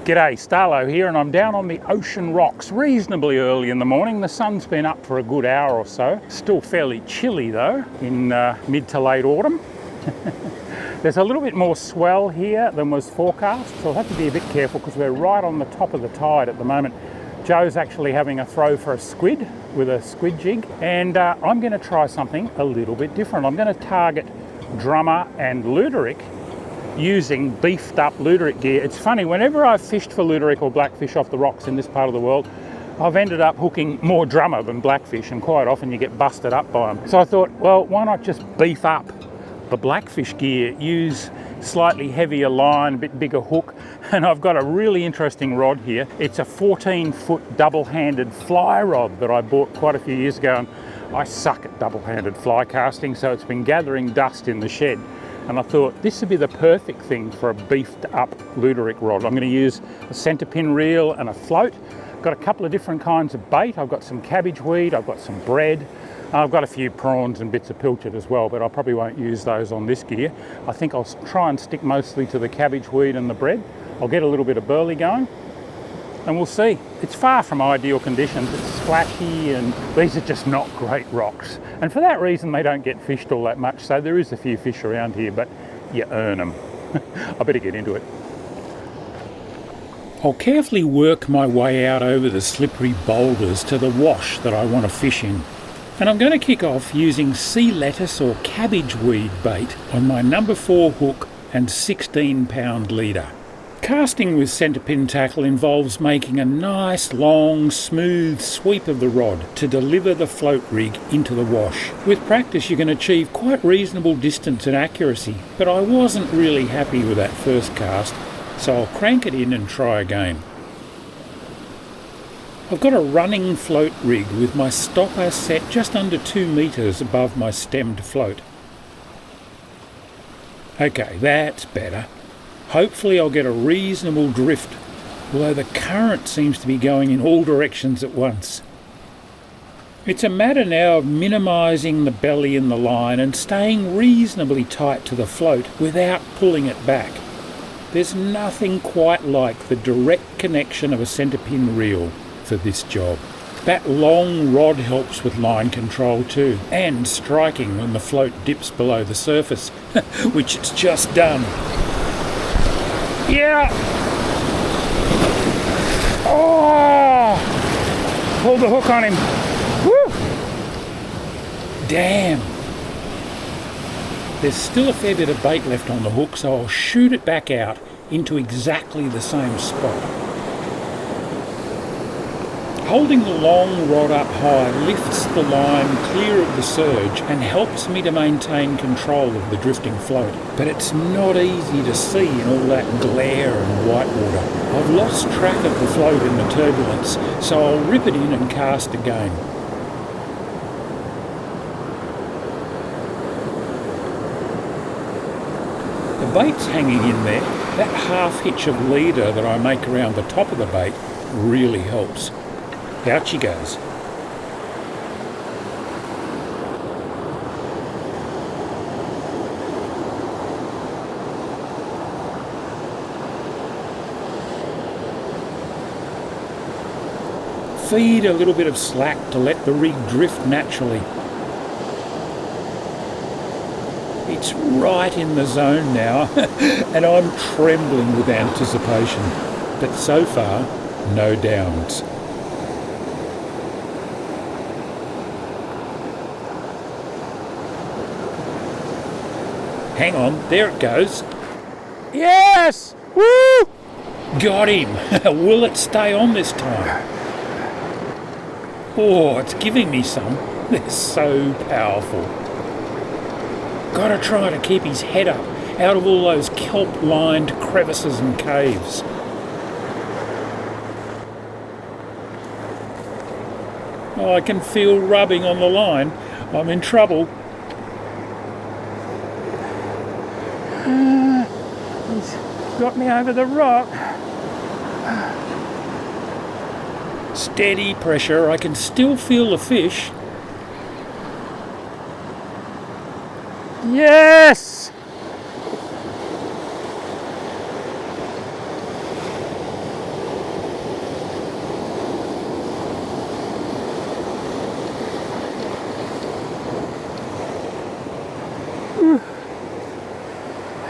G'day, Starlo here, and I'm down on the ocean rocks reasonably early in the morning. The sun's been up for a good hour or so. Still fairly chilly though in mid to late autumn. There's a little bit more swell here than was forecast, so I'll have to be a bit careful because we're right on the top of the tide at the moment. Joe's actually having a throw for a squid with a squid jig, and I'm going to try something a little bit different. I'm going to target drummer and luderick using beefed up luderick gear. It's funny, whenever I've fished for luderick or blackfish off the rocks in this part of the world, I've ended up hooking more drummer than blackfish, and quite often you get busted up by them. So I thought, well, why not just beef up the blackfish gear, use slightly heavier line, a bit bigger hook, and I've got a really interesting rod here. It's a 14-foot double-handed fly rod that I bought quite a few years ago, and I suck at double-handed fly casting, so it's been gathering dust in the shed. And I thought this would be the perfect thing for a beefed up luderick rod. I'm going to use a centrepin reel and a float. Got a couple of different kinds of bait. I've got some cabbage weed, I've got some bread, I've got a few prawns and bits of pilchard as well, but I probably won't use those on this gear. I think I'll try and stick mostly to the cabbage weed and the bread. I'll get a little bit of burley going, and we'll see. It's far from ideal conditions. It's splashy, and these are just not great rocks. And for that reason, they don't get fished all that much. So there is a few fish around here, but you earn them. I better get into it. I'll carefully work my way out over the slippery boulders to the wash that I want to fish in. And I'm going to kick off using sea lettuce or cabbage weed bait on my number 4 hook and 16-pound leader. Casting with centrepin tackle involves making a nice, long, smooth sweep of the rod to deliver the float rig into the wash. With practice you can achieve quite reasonable distance and accuracy, but I wasn't really happy with that first cast, so I'll crank it in and try again. I've got a running float rig with my stopper set just under 2 metres above my stemmed float. Okay, that's better. Hopefully I'll get a reasonable drift, although the current seems to be going in all directions at once. It's a matter now of minimising the belly in the line and staying reasonably tight to the float without pulling it back. There's nothing quite like the direct connection of a centrepin reel for this job. That long rod helps with line control too, and striking when the float dips below the surface, which it's just done. Yeah! Oh! Pulled the hook on him. Woo! Damn! There's still a fair bit of bait left on the hook, so I'll shoot it back out into exactly the same spot. Holding the long rod up high lifts the line clear of the surge and helps me to maintain control of the drifting float. But it's not easy to see in all that glare and white water. I've lost track of the float in the turbulence, so I'll rip it in and cast again. The bait's hanging in there. That half hitch of leader that I make around the top of the bait really helps. Out she goes. Feed a little bit of slack to let the rig drift naturally. It's right in the zone now, and I'm trembling with anticipation. But so far, no downs. Hang on, there it goes. Yes! Woo! Got him! Will it stay on this time? Oh, it's giving me some. They're so powerful. Gotta try to keep his head up out of all those kelp-lined crevices and caves. Oh, I can feel rubbing on the line. I'm in trouble. He's got me over the rock. Steady pressure, I can still feel the fish. Yes!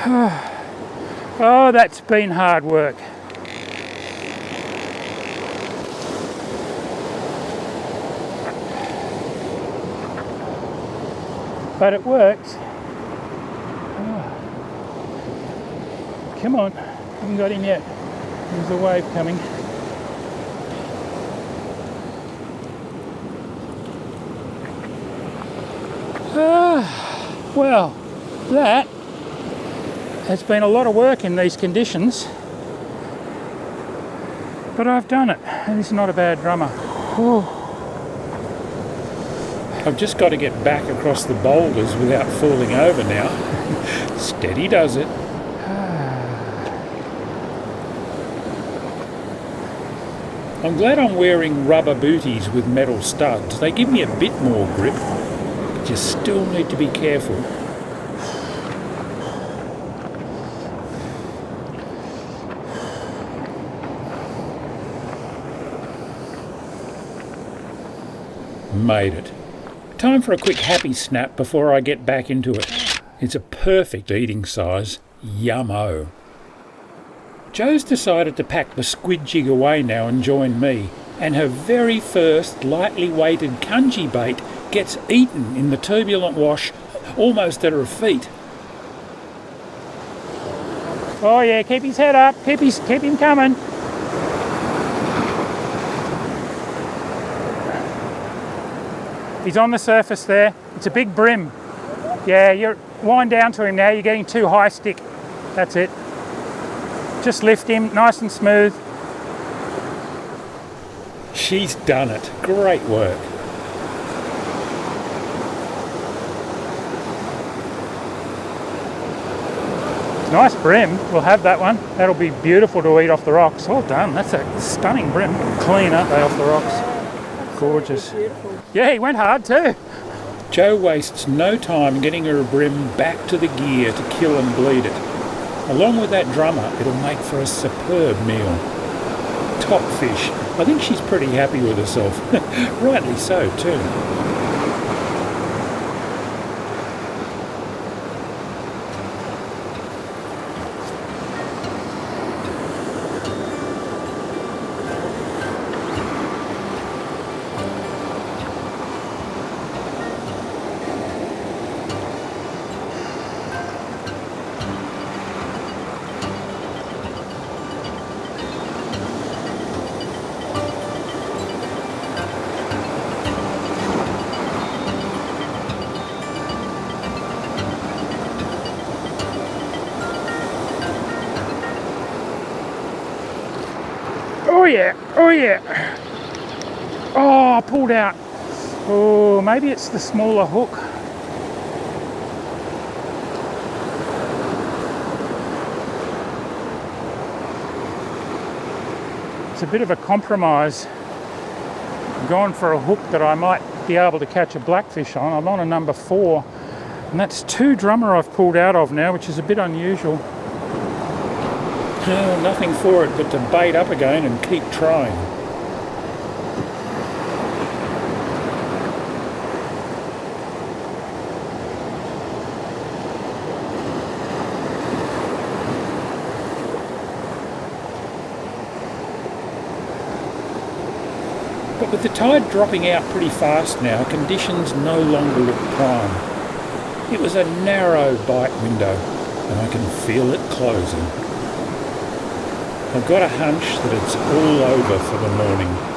Oh, that's been hard work. But it works. Oh. Come on, haven't got him yet. There's a wave coming. Well, that has been a lot of work in these conditions, but I've done it, and he's not a bad drummer. I've just got to get back across the boulders without falling over now. Steady does it. I'm glad I'm wearing rubber booties with metal studs. They give me a bit more grip, but you still need to be careful. Made it. Time for a quick happy snap before I get back into it. It's a perfect eating size. Yummo. Joe's decided to pack the squid jig away now and join me, and her very first lightly weighted kunji bait gets eaten in the turbulent wash almost at her feet. Oh yeah, keep his head up, keep him coming. He's on the surface there. It's a big brim. Yeah, you wind down to him now. You're getting too high stick. That's it. Just lift him, nice and smooth. She's done it. Great work. Nice brim. We'll have that one. That'll be beautiful to eat off the rocks. Well done. That's a stunning brim. Clean, aren't they, off the rocks? Gorgeous. Yeah, he went hard too. Joe wastes no time getting her brim back to the gear to kill and bleed it. Along with that drummer, it'll make for a superb meal. Top fish. I think she's pretty happy with herself. Rightly so too. Oh yeah, oh yeah. Oh, pulled out. Oh, maybe it's the smaller hook. It's a bit of a compromise. I'm going for a hook that I might be able to catch a blackfish on. I'm on a number 4, and that's 2 drummer I've pulled out of now, which is a bit unusual. Well, nothing for it but to bait up again and keep trying. But with the tide dropping out pretty fast now, conditions no longer look prime. It was a narrow bite window, and I can feel it closing. I've got a hunch that it's all over for the morning.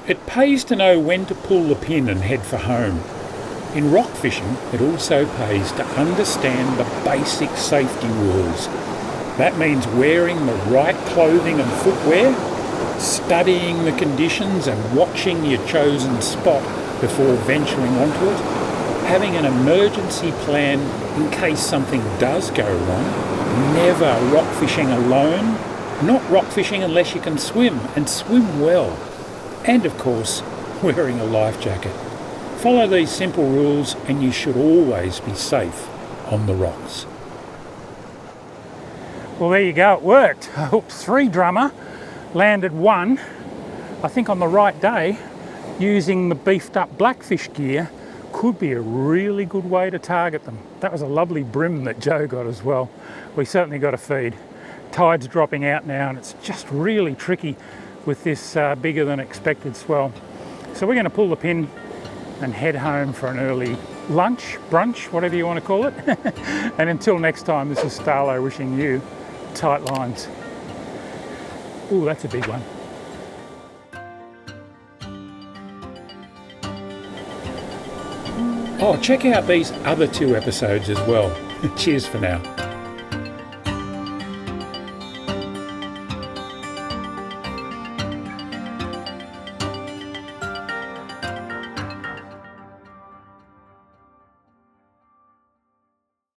It pays to know when to pull the pin and head for home. In rock fishing, it also pays to understand the basic safety rules. That means wearing the right clothing and footwear, studying the conditions and watching your chosen spot before venturing onto it, having an emergency plan in case something does go wrong, never rock fishing alone, not rock fishing unless you can swim, and swim well, and of course, wearing a life jacket. Follow these simple rules and you should always be safe on the rocks. Well, there you go, it worked. I hooked 3 drummer, landed 1, I think on the right day, using the beefed up blackfish gear could be a really good way to target them. That was a lovely brim that Joe got as well. We certainly got a feed. Tide's dropping out now and it's just really tricky with this bigger than expected swell. So we're going to pull the pin and head home for an early lunch, brunch, whatever you want to call it. And until next time, this is Starlo wishing you tight lines. Ooh, that's a big one. Oh, check out these other 2 episodes as well. Cheers for now.